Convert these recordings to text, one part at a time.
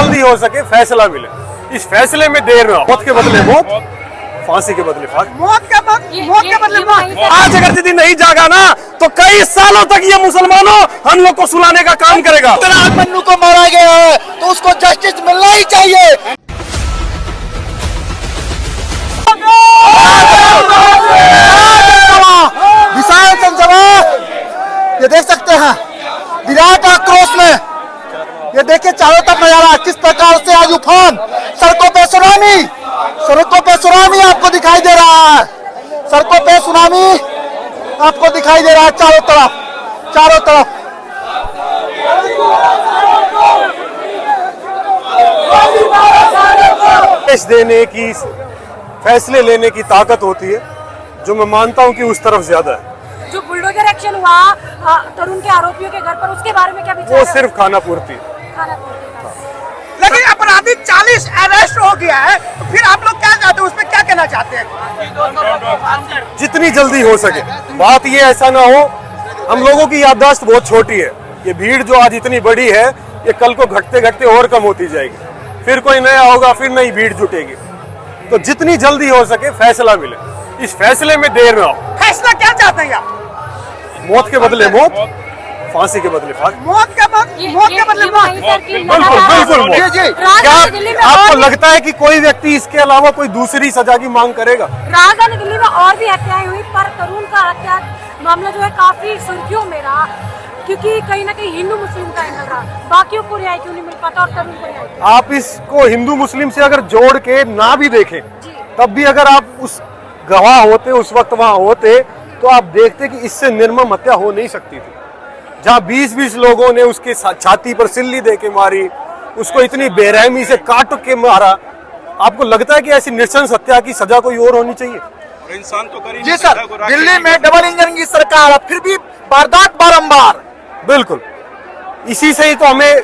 जल्दी हो सके फैसला मिले, इस फैसले में देर ना हो। मौत के बदले मौत, फांसी के बदले फांसी, मौत के बदले मौत। आज अगर यदि नहीं जागा ना तो कई सालों तक ये मुसलमानों हम लोग को सुलाने का काम करेगा। मन्नू को मारा गया है तो उसको जस्टिस मिलना ही चाहिए। विशाल जनसभा ये देख सकते हैं, विराट आक्रोश में ये देखिए चारों तरफ नजारा किस प्रकार से आज उफान, सड़कों पे सुनामी आपको दिखाई दे रहा है, सड़कों पे सुनामी आपको दिखाई दे रहा है चारों तरफ। देश देने की, फैसले लेने की ताकत होती है, जो मैं मानता हूं कि उस तरफ ज्यादा है। जो बुलडोजर एक्शन हुआ तरुण के आरोपियों के घर पर, उसके बारे में क्या विचार? वो सिर्फ खाना पूर्ति है। लेकिन अपराधी 40 अरेस्ट हो गया है, तो फिर आप लोग क्या चाहते हैं, उसमें क्या कहना चाहते हैं? जितनी जल्दी हो सके। बात ये ऐसा ना हो, हम लोगों की याददाश्त बहुत छोटी है, ये भीड़ जो आज इतनी बड़ी है ये कल को घटते घटते और कम होती जाएगी, फिर कोई नया होगा, फिर नई भीड़ जुटेगी। तो जितनी जल्दी हो सके फैसला मिले, इस फैसले में देर ना हो। फैसला क्या चाहते हैं आप? मौत के बदले मौत, फांसी के बदले फांसी, मौत के बदले मौत। बिल्कुल। क्या आपको लगता है कि कोई व्यक्ति इसके अलावा कोई दूसरी सजा की मांग करेगा? राजधानी दिल्ली में और भी हत्याएं हुई, पर तरुण का हत्या मामला जो है काफी सुर्खियों में रहा, क्योंकि कहीं ना कहीं हिंदू मुस्लिम का एंगल रहा। बाकियों को रिहाई क्यों नहीं मिल पाता और तरुण को रिहाई? आप इसको हिंदू मुस्लिम से अगर जोड़ के ना भी देखें, तब भी अगर आप उस गवाह होते, उस वक्त वहां होते, तो आप देखते कि इससे निर्मम हत्या हो नहीं सकती थी। जहां 20-20 लोगों ने उसके छाती पर सिल्ली दे के मारी, उसको इतनी बेरहमी से काट के मारा, आपको लगता है कि ऐसी नृशंस हत्या की सजा कोई और होनी चाहिए? इंसान तो करी जी सर, दिल्ली में डबल इंजन की सरकार है, फिर भी वारदात बारंबार। बिल्कुल, इसी से ही तो हमें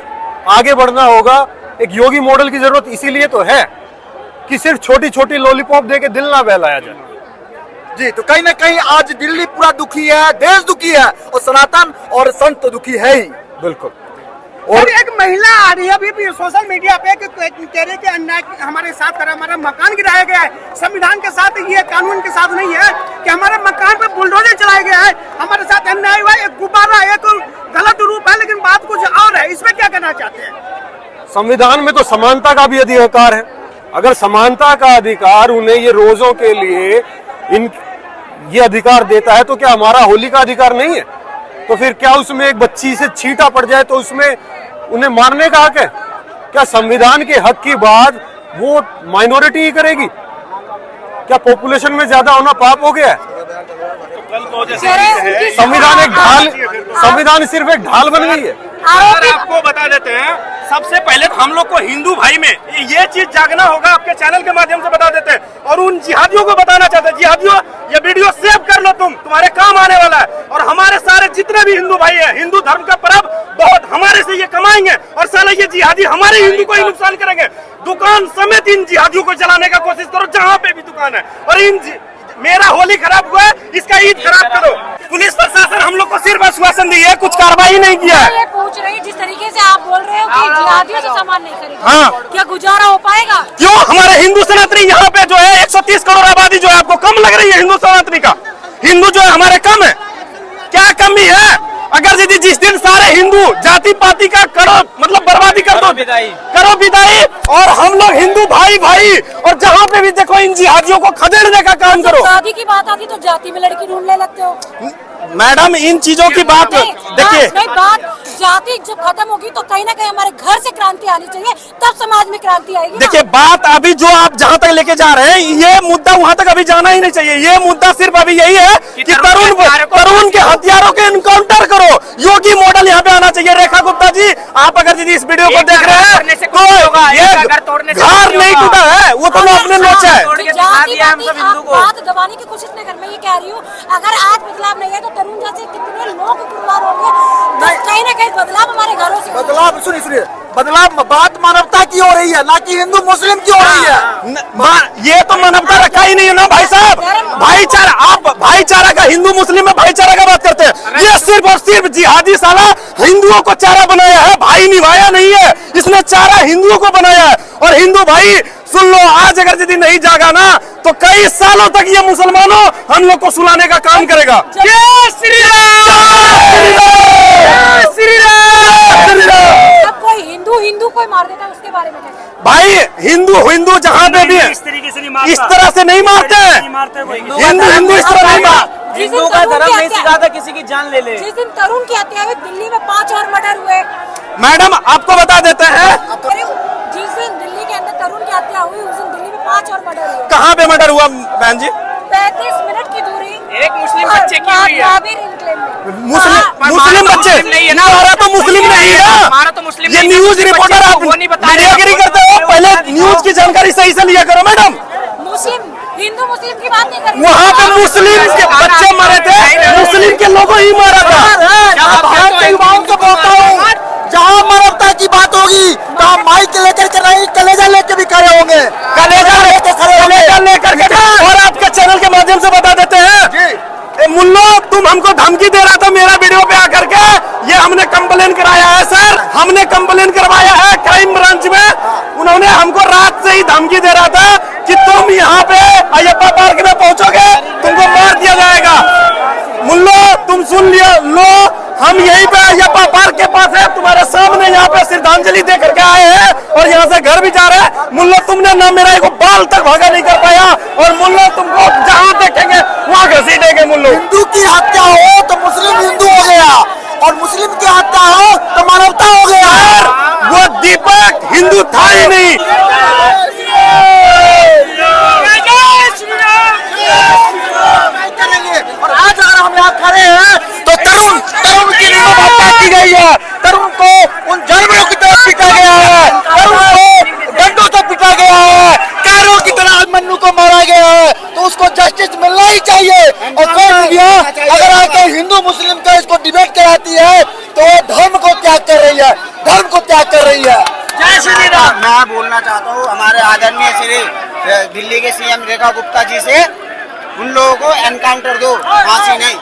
आगे बढ़ना होगा। एक योगी मॉडल की जरूरत इसीलिए तो है कि सिर्फ छोटी छोटी लॉलीपॉप दे के दिल ना बहलाया जाए। जी, तो कहीं ना कहीं आज दिल्ली पूरा दुखी है, देश दुखी है, और सनातन और संत तो दुखी है ही। बिल्कुल। और एक महिला आ रही है अभी भी सोशल मीडिया पे कि कह रहे कि अन्याय हमारे साथ करा, हमारा मकान गिराया गया है, संविधान के साथ, ये कानून के साथ नहीं है कि हमारे मकान पे बुलडोजर चलाया गया है, हमारे साथ अन्याय हुआ। एक गुब्बारा, एक गलत रूप है, लेकिन बात कुछ और है। इसमें क्या कहना चाहते हैं? संविधान में तो समानता का भी अधिकार है। अगर समानता का अधिकार उन्हें ये रोजों के लिए ये अधिकार देता है, तो क्या हमारा होली का अधिकार नहीं है? तो फिर क्या उसमें एक बच्ची से छींटा पड़ जाए तो उसमें उन्हें मारने का हक है? क्या संविधान के हक की बात वो माइनॉरिटी ही करेगी? क्या पॉपुलेशन में ज्यादा होना पाप हो गया है? संविधान एक ढाल, संविधान सिर्फ एक ढाल बन गई है। आपको बता देते हैं, सबसे पहले हम लोग को हिंदू भाई में ये चीज जागना होगा, आपके चैनल के माध्यम से बता देते हैं, और उन जिहादियों को बताना चाहते हैं, जिहादियों ये वीडियो सेव कर लो, तुम्हारे काम आने वाला है। और हमारे सारे जितने भी हिंदू भाई हैं, हिंदू धर्म का पर्व बहुत हमारे से ये कमाएंगे, और साला ये जिहादी हमारे हिंदू को ही नुकसान करेंगे। दुकान समेत इन जिहादियों को जलाने का कोशिश करो, जहाँ पे भी दुकान है। और मेरा होली खराब हुआ है, इसका ईद खराब करो। पुलिस प्रशासन हम लोग को सिर्फ आश्वासन दी है, कुछ कार्रवाई नहीं किया है। ये पूछ रही, जिस तरीके से आप बोल रहे हो कि जिहादियों से सामान नहीं खरीदा, हाँ, क्या गुजारा हो पाएगा? क्यों? हमारे हिंदू सनातनी यहाँ पे जो है 130 करोड़ आबादी जो है, आपको कम लग रही है हिंदू सनातनी का? हिंदू जो है हमारे कम है, क्या कमी है? अगर यदि जिस दिन सारे हिंदू जाति पाति का करो, मतलब बर्बादी कर दो, करो विदाई, और हम लोग हिंदू भाई भाई, और जहाँ पे भी देखो इन जिहादियों को खदेड़ने का काम करो। शादी की बात आती तो जाति में लड़की ढूंढने लगते हो। मैडम, इन चीजों की बात देखिए, नहीं, बात जाति जब खत्म होगी तो कहीं ना कहीं हमारे घर से क्रांति आनी चाहिए, तब समाज में क्रांति आएगी। देखिए, बात अभी जो आप जहाँ तक लेके जा रहे हैं, ये मुद्दा वहाँ तक अभी जाना ही नहीं चाहिए। ये मुद्दा सिर्फ अभी यही है कि तरुण के हथियारों के इनकाउंटर करो। योगी मॉडल यहाँ पे आना चाहिए। रेखा गुप्ता जी, आप अगर यदि इस वीडियो को देख रहे हैं तो ये घर नहीं टूटा है, वो तो अपने लोचा है। बात दबाने की कोशिश नहीं कर, मैं ये कह रही हूँ, अगर आज बदलाव नहीं है तो तरुण जैसे कितने लोग कुर्बान होंगे, तो कहीं ना कहीं बदलाव हमारे घरों से। बदलाव सुनिए, बदलाव बात मानवता की हो रही है, ना कि हिंदू मुस्लिम की हो रही है। ये तो मानवता रखा ही नहीं है ना भाई साहब। भाईचारा, आप भाईचारा का, हिंदू मुस्लिम में भाईचारा का बात करते हैं। ये सिर्फ और सिर्फ जिहादी साला हिंदुओं को चारा बनाया है, भाई निभाया नहीं है। इसने चारा हिंदुओं को बनाया है। और हिंदू भाई सुन लो, आज अगर यदि नहीं जागा ना तो कई सालों तक ये मुसलमानों हम लोग को सुलाने का काम करेगा। जय श्री राम, जय श्री राम। अब कोई हिंदू कोई मार देता है, उसके बारे में क्या? भाई हिंदू जहाँ पे भी है इस तरीके से नहीं मारता, इस तरह से नहीं मारते हैं। हिंदू इस तरह नहीं मारते। हिंदू का धर्म नहीं सिखाता किसी की जान ले ले। जिस दिन तरुण की हत्या हुई दिल्ली में 5 और मर्डर हुए। मैडम आपको बता देते हैं, जिस दिन दिल्ली के अंदर तरुण की हत्या हुई उस दिन दिल्ली में 5 और मर्डर हुए। कहाँ पे मर्डर हुआ बहन जी? 35 मिनट की दूरी एक मुस्लिम बच्चे की हुई है। महावीर इनक्लेव में। मुस्लिम बच्चे हमारा तो मुस्लिम नहीं है ना, हमारा तो मुस्लिम ये नहीं, न्यूज रिपोर्टर आप वो नहीं बता रहे। मीडियागिरी करते हो, पहले न्यूज की जानकारी सही से लिया करो मैडम। हिंदू मुस्लिम की बात नहीं कर रही। वहाँ पे मुस्लिम के बच्चे मरे थे, मुस्लिम के लोगों ही मारा था। भारत के युवाओं को बोलता हूँ, जहाँ मानवता की बात होगी वहाँ माइक लेकर के नहीं, कलेजा लेकर भी खड़े होंगे, कलेजा लेकर के। और आपके चैनल के माध्यम से बता देते हैं, मुल्लो तुम हमको धमकी दे रहा था मेरा वीडियो पे आकर के, ये हमने कंप्लेन कराया है सर, हमने कंप्लेन करवाया है क्राइम ब्रांच में। उन्होंने हमको रात से ही धमकी दे रहा था कि तुम यहाँ पे अयप्पा पार्क में पहुंचोगे, तुमको मार दिया जाएगा। मुल्लो तुम सुन लियो, लो हम यहीं पे अयप्पा पार्क के पास है, तुम्हारे सामने यहाँ पे श्रद्धांजलि दे करके आए हैं और यहाँ से घर भी जा रहे हैं। मुल्लो तुमने ना मेरा एक बाल तक भागा नहीं कर पाया, और मुल्लो तुमको जहाँ देखेंगे वहाँ घसीटेंगे। मुल्लो हिंदू की हत्या हो तो मुस्लिम हिंदू हो गया, और मुस्लिम की हत्या हो तो मानवता हो गया। वो दीपक हिंदू था ही नहीं। और आज अगर हम यहाँ खड़े हैं तो तरुण की हत्या की गई है, तरुण को उन जानवरों की तरह पीटा गया है, तरुण को डंडों से पीटा गया है, कारों की तरह अभिमन्यु को मारा गया है, तो उसको जस्टिस मिलना ही चाहिए। और कोई मीडिया अगर आके हिंदू मुस्लिम का इसको डिबेट कराती है तो वो धर्म को त्याग कर रही है, धर्म को त्याग कर रही है। जय श्री राम। मैं बोलना चाहता हूँ हमारे आदरणीय श्री दिल्ली के सीएम रेखा गुप्ता जी से, उन लोगों को एनकाउंटर दो, फांसी नहीं।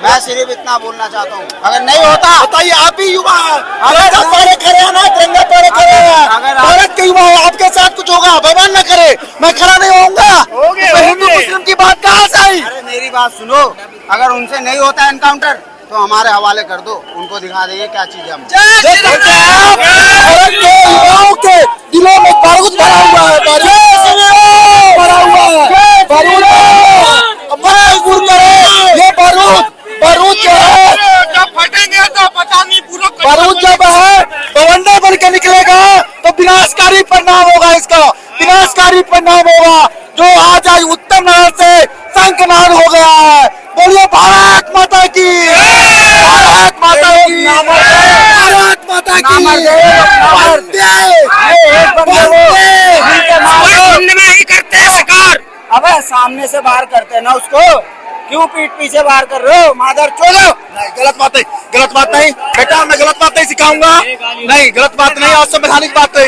मैं सिर्फ इतना बोलना चाहता हूँ, अगर नहीं होता बताइए, आप ही युवा पड़े खड़े हैं ना, तिरंगा पड़े खड़े हैं, भारत के युवा है, आपके साथ कुछ होगा भगवान न करे, मैं खड़ा नहीं होऊंगा तो हिंदू मुस्लिम की बात कहाँ से आई? अरे मेरी बात सुनो, अगर उनसे नहीं होता एनकाउंटर तो हमारे हवाले कर दो, उनको दिखा देंगे क्या चीज है। हम भारत के युवाओं के दिलों में बारूद भरा हुआ है, भरा हुआ है, बारूद ये बारूद जो है, जब फटेंगे तो पता नहीं पूरा बारूद जब है बवंडर बन के निकलेगा तो विनाशकारी परिणाम होगा, इसका विनाशकारी परिणाम होगा, जो आज उत्तम नहर से शंखनाद हो गया है। बोलिए भारत माता की, भारत माता की, भारत माता की। नहीं करते सरकार, अबे सामने से बाहर करते ना उसको, क्यों पीठ पीछे बाहर कर रहे हो? मादर चोदो। गलत बात नहीं बेटा, मैं गलत बात नहीं सिखाऊंगा, नहीं गलत बात नहीं, और संवैधानिक बात नहीं।